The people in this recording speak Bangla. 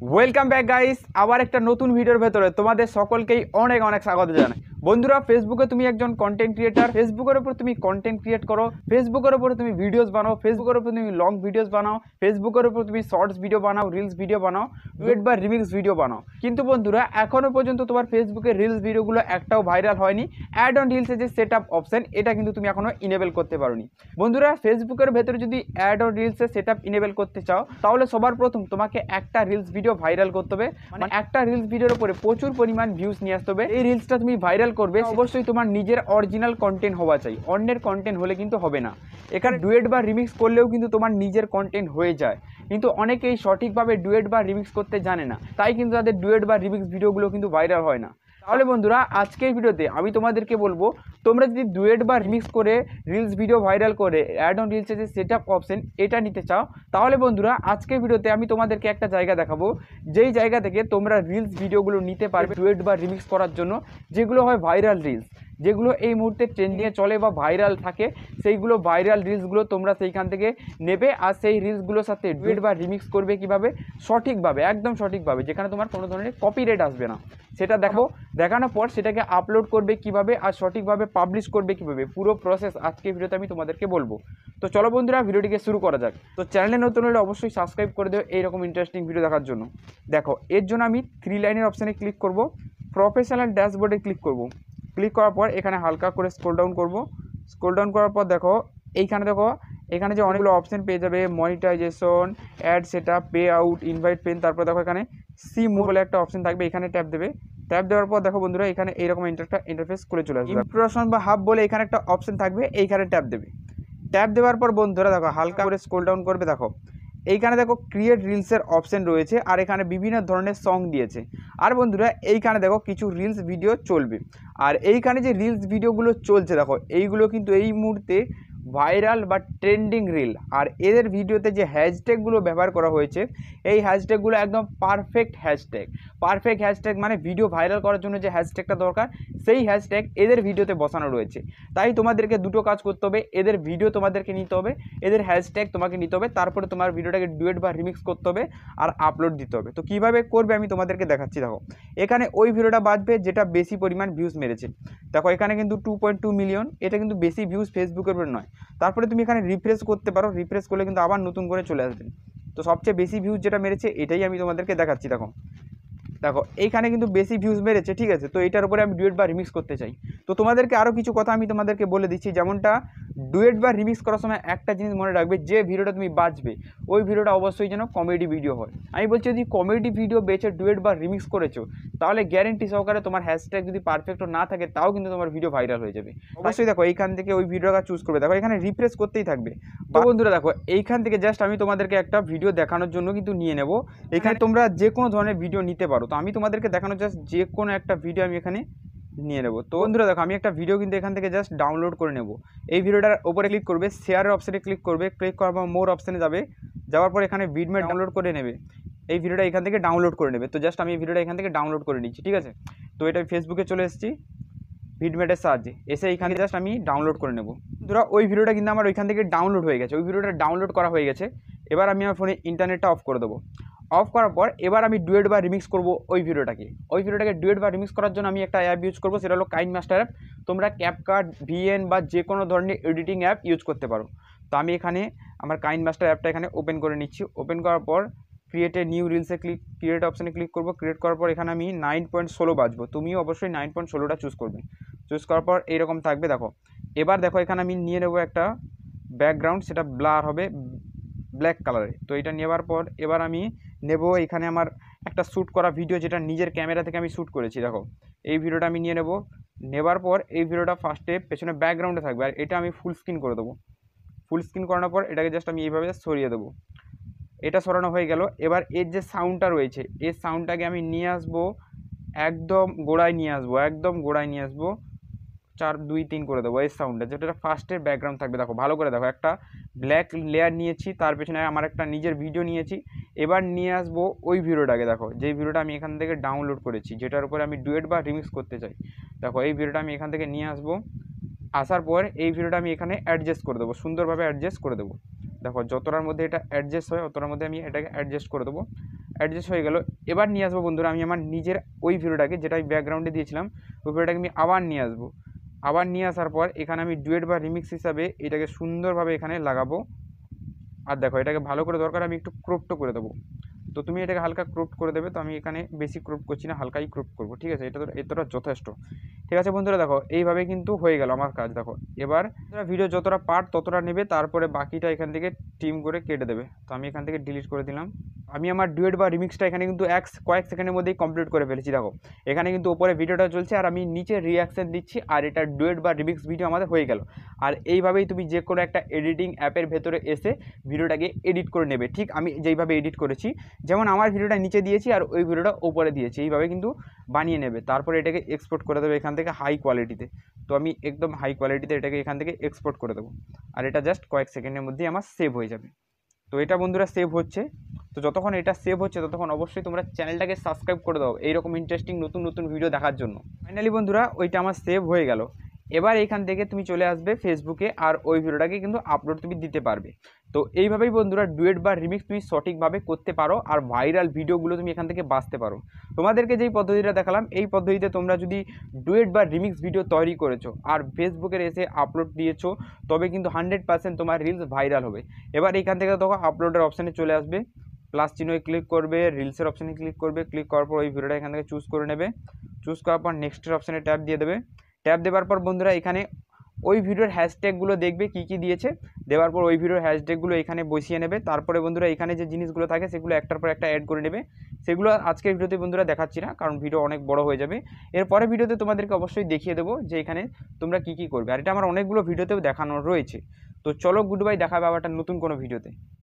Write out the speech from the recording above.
ওয়েলকাম ব্যাক গাইস, আবার একটা নতুন ভিডিওর ভেতরে তোমাদের সকলকেই অনেক অনেক স্বাগত জানাই। বন্ধুরা, ফেসবুকে তুমি একজন কন্টেন্ট ক্রিয়েটার, ফেসবুকের উপর তুমি কন্টেন্ট ক্রিয়েট করো, ফেসবুকের উপর তুমি ভিডিওস বানাও, ফেসবুকের উপর তুমি লং ভিডিওস বানাও, ফেসবুকের উপর তুমি শর্টস ভিডিও বানাও, রিলস ভিডিও বানাও, ডুয়েট বা রিমিক্স ভিডিও বানাও। কিন্তু বন্ধুরা, এখনো পর্যন্ত তোমার ফেসবুকের রিলস ভিডিওগুলো একটাও ভাইরাল হয়নি। অ্যাড অন রিলসের যে সেট আপ অপশন, এটা কিন্তু তুমি এখনো ইনেবল করতে পারোনি। বন্ধুরা, ফেসবুকের ভেতরে যদি অ্যাড অন রিলসের সেট আপ ইনেবল করতে চাও, তাহলে সবার প্রথম তোমাকে একটা রিলস ভিডিও ভাইরাল করতে হবে। মানে একটা রিলস ভিডিওর উপরে প্রচুর পরিমাণ ভিউজ নিয়ে আসতে হবে। এই রিলসটা তুমি ভাইরাল করবে, অবশ্যই তোমার নিজের অরিজিনাল কন্টেন্ট হওয়া চাই, অন্যের কন্টেন্ট হলে কিন্তু হবে না। এখানে ডুয়েট বা রিমিক্স করলেও কিন্তু তোমার নিজের কন্টেন্ট হয়ে যায়, কিন্তু অনেকেই সঠিকভাবে ডুয়েট বা রিমিক্স করতে জানে না, তাই কিন্তু তাদের ডুয়েট বা রিমিক্স ভিডিওগুলো কিন্তু ভাইরাল হয় না। তাহলে বন্ধুরা, আজকের ভিডিওতে আমি তোমাদেরকে বলবো, তোমরা যদি ডুয়েট বা রিমিক্স করে রিলস ভিডিও ভাইরাল করে অ্যাড অন রিলসের যে সেট আপ অপশন এটা নিতে চাও, তাহলে বন্ধুরা আজকের ভিডিওতে আমি তোমাদেরকে একটা জায়গা দেখাবো, যেই জায়গা থেকে তোমরা রিলস ভিডিওগুলো নিতে পারবে ডুয়েট বা রিমিক্স করার জন্য, যেগুলো হয় ভাইরাল রিলস, যেগুলো এই মুহূর্তে ট্রেন্ডিংয়ে চলে বা ভাইরাল থাকে, সেইগুলো ভাইরাল রিলসগুলো তোমরা সেইখান থেকে নেবে। আর সেই রিলসগুলোর সাথে ডুয়েট বা রিমিক্স করবে কীভাবে সঠিকভাবে, একদম সঠিকভাবে, যেখানে তোমার কোনো ধরনের কপিরাইট আসবে না, সেটা দেখানোর পর সেটাকে আপলোড করবে কিভাবে আর সঠিকভাবে পাবলিশ করবে কিভাবে, পুরো প্রসেস আজকে ভিডিওতে আমি তোমাদেরকে বলবো। তো চলো বন্ধুরা, ভিডিওটিকে শুরু করা যাক। তো চ্যানেলে নতুন হলে অবশ্যই সাবস্ক্রাইব করে দেবো এইরকম ইন্টারেস্টিং ভিডিও দেখার জন্য। দেখো, এর জন্য আমি 3 লাইনের অপশানে ক্লিক করব, প্রফেশনাল ড্যাশবোর্ডে ক্লিক করব। ক্লিক করার পর এখানে হালকা করে স্ক্রল ডাউন করব। স্ক্রল ডাউন করার পর দেখো এখানে যে অনেকগুলো অপশন পেয়ে যাবে, monetisation, ad setup, pay out, invite pen. তারপর দেখো এখানে সি মুভ বলে একটা অপশন থাকবে, এখানে ট্যাপ দেবে। ট্যাপ দেওয়ার পর দেখো বন্ধুরা, এখানে এইরকম ইন্টারফেস করে চলে আসবে। ইমপ্রেশন বা হাব বলে এখানে একটা অপশন থাকবে, এইখানে ট্যাপ দেবে। ট্যাপ দেওয়ার পর বন্ধুরা দেখো হালকা করে স্ক্রল ডাউন করবে। দেখো এইখানে দেখো ক্রিয়েট রিলসের অপশন রয়েছে, আর এখানে বিভিন্ন ধরনের সং দিয়েছে। আর বন্ধুরা, এইখানে দেখো কিছু রিলস ভিডিও চলবে, আর এইখানে যে রিলস ভিডিওগুলো চলছে দেখো, এইগুলো কিন্তু এই মুহূর্তে ভাইরাল বা ট্রেন্ডিং রিল। আর এদের ভিডিওতে যে হ্যাশট্যাগুলো ব্যবহার করা হয়েছে, এই হ্যাশট্যাগুলো একদম পারফেক্ট হ্যাশট্যাগ, মানে ভিডিও ভাইরাল করার জন্য যে হ্যাশট্যাগটা দরকার, সেই হ্যাশট্যাগ এদের ভিডিওতে বসানো রয়েছে। তাই তোমাদেরকে দুটো কাজ করতে হবে, এদের ভিডিও তোমাদেরকে নিতে হবে, এদের হ্যাশট্যাগ তোমাকে নিতে হবে, তারপরে তোমার ভিডিওটাকে ডুয়েট বা রিমিক্স করতে হবে আর আপলোড দিতে হবে। তো কীভাবে করবে আমি তোমাদেরকে দেখাচ্ছি। দেখো এখানে ওই ভিডিওটা বাজবে যেটা বেশি পরিমাণ ভিউজ মেরেছে। দেখো এখানে কিন্তু 2.2 মিলিয়ন, এটা কিন্তু বেশি ভিউজ ফেসবুকের উপর নয়। তারপরে তুমি এখানে রিফ্রেশ করতে পারো, রিফ্রেশ করলে কিন্তু আবার নতুন করে চলে আসবে। তো সবচেয়ে বেশি ভিউজ যেটা মেরেছে এটাই আমি তোমাদেরকে দেখাচ্ছি। দেখো এইখানে কিন্তু বেশি ভিউজ মেরেছে, ঠিক আছে। তো এটার উপরে আমি ডুয়েট বা রিমিক্স করতে চাই। তো তোমাদেরকে আরও কিছু কথা আমি তোমাদেরকে বলে দিচ্ছি, যেমনটা ডুয়েট বা রিমিক্স করার সময় একটা জিনিস মনে রাখবে, যে ভিডিওটা তুমি বাজবে ওই ভিডিওটা অবশ্যই যেন কমেডি ভিডিও হয়। আমি বলছি, যদি কমেডি ভিডিও বেছে ডুয়েট বা রিমিক্স করেছো, তাহলে গ্যারেন্টি সহকারে তোমার হ্যাশট্যাগ যদি পারফেক্ট না থাকে, তাও কিন্তু তোমার ভিডিও ভাইরাল হয়ে যাবে। অবশ্যই দেখো এইখান থেকে ওই ভিডিওটা চুজ করবে। দেখো এখানে রিফ্রেশ করতেই থাকবে। তো বন্ধুরা দেখো, এইখান থেকে জাস্ট আমি তোমাদেরকে একটা ভিডিও দেখানোর জন্য কিন্তু নিয়ে নেব। এখানে তোমরা যে কোনো ধরনের ভিডিও নিতে পারো, তো আমি তোমাদেরকে দেখানো জাস্ট যে কোনো একটা ভিডিও আমি এখানে নিয়ে নেব। তো বন্ধুরা দেখো, আমি একটা ভিডিও কিন্তু এখান থেকে জাস্ট ডাউনলোড করে নেব। এই ভিডিওটার উপরে ক্লিক করবে, শেয়ারের অপশানে ক্লিক করবে, ক্লিক করার পর মোর অপশানে যাওয়ার পর এখানে বিটম্যাপ ডাউনলোড করে নেবে। এই ভিডিওটা এখান থেকে ডাউনলোড করে নেবে। তো জাস্ট আমি এই ভিডিওটা এখান থেকে ডাউনলোড করে নিচ্ছি, ঠিক আছে। তো এটা ফেসবুকে চলে এসেছি, বিটম্যাপের সাহায্যে এসে এইখানে জাস্ট আমি ডাউনলোড করে নেব। বন্ধুরা, ওই ভিডিওটা কিন্তু আমার ওইখান থেকে ডাউনলোড হয়ে গেছে, ওই ভিডিওটা ডাউনলোড করা হয়ে গেছে। এবার আমি আমার ফোনে ইন্টারনেটটা অফ করে দেবো। অফ করার পর এবার আমি ডুয়েট বা রিমিক্স করবো ওই ভিডিওটাকে ডুয়েট বা রিমিক্স করার জন্য আমি একটা অ্যাপ ইউজ করবো, সেটা হলো কাইনমাস্টার অ্যাপ। তোমরা ক্যাপকাট, ভিএন বা যে কোনো ধরনের এডিটিং অ্যাপ ইউজ করতে পারো। তো আমি এখানে আমার কাইনমাস্টার অ্যাপটা এখানে ওপেন করে নিচ্ছি। ওপেন করার পর ক্রিয়েট এ নিউ রিলসে ক্রিয়েট অপশানে ক্লিক করবো। ক্রিয়েট করার পর এখানে আমি 9.16 বাজবো, তুমিও অবশ্যই 9.16টা চুজ করবে। চুজ করার পর এইরকম থাকবে। দেখো এবার দেখো এখানে আমি নিয়ে নেবো একটা ব্যাকগ্রাউন্ড, সেটা ব্লার হবে ব্ল্যাক কালারে। তো এটা নেওয়ার পর এবার আমি নেব এখানে আমার একটা শ্যুট করা ভিডিও, যেটা নিজের ক্যামেরা থেকে আমি শ্যুট করেছি। দেখো এই ভিডিওটা আমি নিয়ে নেবার পর এই ভিডিওটা ফার্স্টে পেছনে ব্যাকগ্রাউন্ডে থাকবে, আর এটা আমি ফুল স্ক্রিন করে দেবো। ফুল স্ক্রিন করানোর পর এটাকে জাস্ট আমি এইভাবে সরিয়ে দেবো। এটা সরানো হয়ে গেল। এবার এর যে সাউন্ডটা রয়েছে, এই সাউন্ডটাকে আমি নিয়ে আসবো, একদম গোড়ায় নিয়ে আসবো, 4 2 3 করে দেবো এই সাউন্ডটা, যেটা ফার্স্টের ব্যাকগ্রাউন্ড থাকবে। দেখো ভালো করে দেখো, একটা ব্ল্যাক লেয়ার নিয়েছি, তার পেছনে আমার একটা নিজের ভিডিও নিয়েছি। এবার নিয়ে আসবো ওই ভিডিওটাকে, দেখো যেই ভিডিওটা আমি এখান থেকে ডাউনলোড করেছি, যেটার উপরে আমি ডুয়েট বা রিমিক্স করতে চাই। দেখো এই ভিডিওটা আমি এখান থেকে নিয়ে আসবো। আসার পর এই ভিডিওটা আমি এখানে অ্যাডজাস্ট করে দেবো, সুন্দরভাবে অ্যাডজাস্ট করে দেবো। দেখো যতটার মধ্যে এটা অ্যাডজাস্ট হয়, অতটার মধ্যে আমি এটাকে অ্যাডজাস্ট করে দেবো। অ্যাডজাস্ট হয়ে গেল। এবার নিয়ে আসবো বন্ধুরা আমি আমার নিজের ওই ভিডিওটাকে, যেটা আমি ব্যাকগ্রাউন্ডে দিয়েছিলাম, ওই ভিডিওটাকে আমি আবার নিয়ে আসবো। আবার নিয়ে আসার পর এখানে আমি ডুয়েট বা রিমিক্স হিসাবে এটাকে সুন্দরভাবে এখানে লাগাবো। আর দেখো এটাকে ভালো করে দরকার আমি একটু ক্রপটো করে দেবো। তো তুমি এটাকে হালকা ক্রপ করে দেবে। তো আমি এখানে বেশি ক্রপ করছি না, হালকাই ক্রপ করবো, ঠিক আছে? এতটা যথেষ্ট। ঠিক আছে বন্ধুরা, দেখো এইভাবে কিন্তু হয়ে গেল আমার কাজ। দেখো এবার ভিডিও যতটা পার্ট ততটা নেবে, তারপরে বাকিটা এখান থেকে টিম করে কেটে দেবে। তো আমি এখান থেকে ডিলিট করে দিলাম। আমি আমার ডুয়েট বা রিমিক্সটা এখানে কিন্তু কয়েক সেকেন্ডের মধ্যেই কমপ্লিট করে ফেলেছি। দেখো এখানে কিন্তু ওপরে ভিডিওটা চলছে আর আমি নিচে রিয়াকশান দিচ্ছি, আর এটা ডুয়েট বা রিমিক্স ভিডিও আমাদের হয়ে গেল। আর এইভাবেই তুমি যে কোনো একটা এডিটিং অ্যাপের ভেতরে এসে ভিডিওটাকে এডিট করে নেবে, ঠিক আমি যেইভাবে এডিট করেছি। যেমন আমার ভিডিওটা নিচে দিয়েছি আর ওই ভিডিওটা ওপরে দিয়েছি, এইভাবে কিন্তু বানিয়ে নেবে। তারপরে এটাকে এক্সপোর্ট করে দেবে এখান থেকে হাই কোয়ালিটিতে। তো আমি একদম হাই কোয়ালিটিতে এটাকে এখান থেকে এক্সপোর্ট করে দেবো, আর এটা জাস্ট কয়েক সেকেন্ডের মধ্যেই আমার সেভ হয়ে যাবে। তো এটা বন্ধুরা সেভ হচ্ছে। তো যতক্ষণ এটা সেভ হচ্ছে ততক্ষণ অবশ্যই তোমরা চ্যানেলটাকে সাবস্ক্রাইব করে দাও এইরকম ইন্টারেস্টিং নতুন নতুন ভিডিও দেখার জন্য। ফাইনালি বন্ধুরা ওইটা আমার সেভ হয়ে গেল। এবার এইখান থেকে তুমি চলে আসবে ফেসবুকে, আর ওই ভিডিওটাকে কিন্তু আপলোড তুমি দিতে পারবে। তো এইভাবেই বন্ধুরা ডুয়েট বা রিমিক্স তুমি সঠিকভাবে করতে পারো, আর ভাইরাল ভিডিওগুলো তুমি এখান থেকে বাঁচতে পারো। তোমাদেরকে যেই পদ্ধতিটা দেখালাম এই পদ্ধতিতে তোমরা যদি ডুয়েট বা রিমিক্স ভিডিও তৈরি করেছো আর ফেসবুকের এসে আপলোড দিয়েছো, তবে কিন্তু 100% তোমার রিলস ভাইরাল হবে। এবার এইখান থেকে দেখো আপলোডের অপশানে চলে আসবে, প্লাস চিহ্নে ক্লিক করবে, রিলসের অপশানে ক্লিক করবে, ক্লিক করার পর ওই ভিডিওটা এখান থেকে চুজ করে নেবে। চুজ করার পর নেক্সটের অপশানে ট্যাপ দিয়ে দেবে। ট্যাপ দেওয়ার পর বন্ধুরা এখানে ওই ভিডিওর হ্যাশট্যাগুলো দেখবে কী কী দিয়েছে, দেওয়ার পর ওই ভিডিওর হ্যাশট্যাগুলো এখানে বসিয়ে নেবে। তারপরে বন্ধুরা এখানে যে জিনিসগুলো থাকে সেগুলো একটার পর একটা অ্যাড করে নেবে। সেগুলো আজকের ভিডিওতে বন্ধুরা দেখাচ্ছি না, কারণ ভিডিও অনেক বড় হয়ে যাবে। এরপরে ভিডিওতে তোমাদেরকে অবশ্যই দেখিয়ে দেবো যে এখানে তোমরা কী কী করবে, আর এটা আমার অনেকগুলো ভিডিওতেও দেখানো রয়েছে। তো চলো গুড বাই, দেখা হবে আবার একটা নতুন কোনো ভিডিওতে।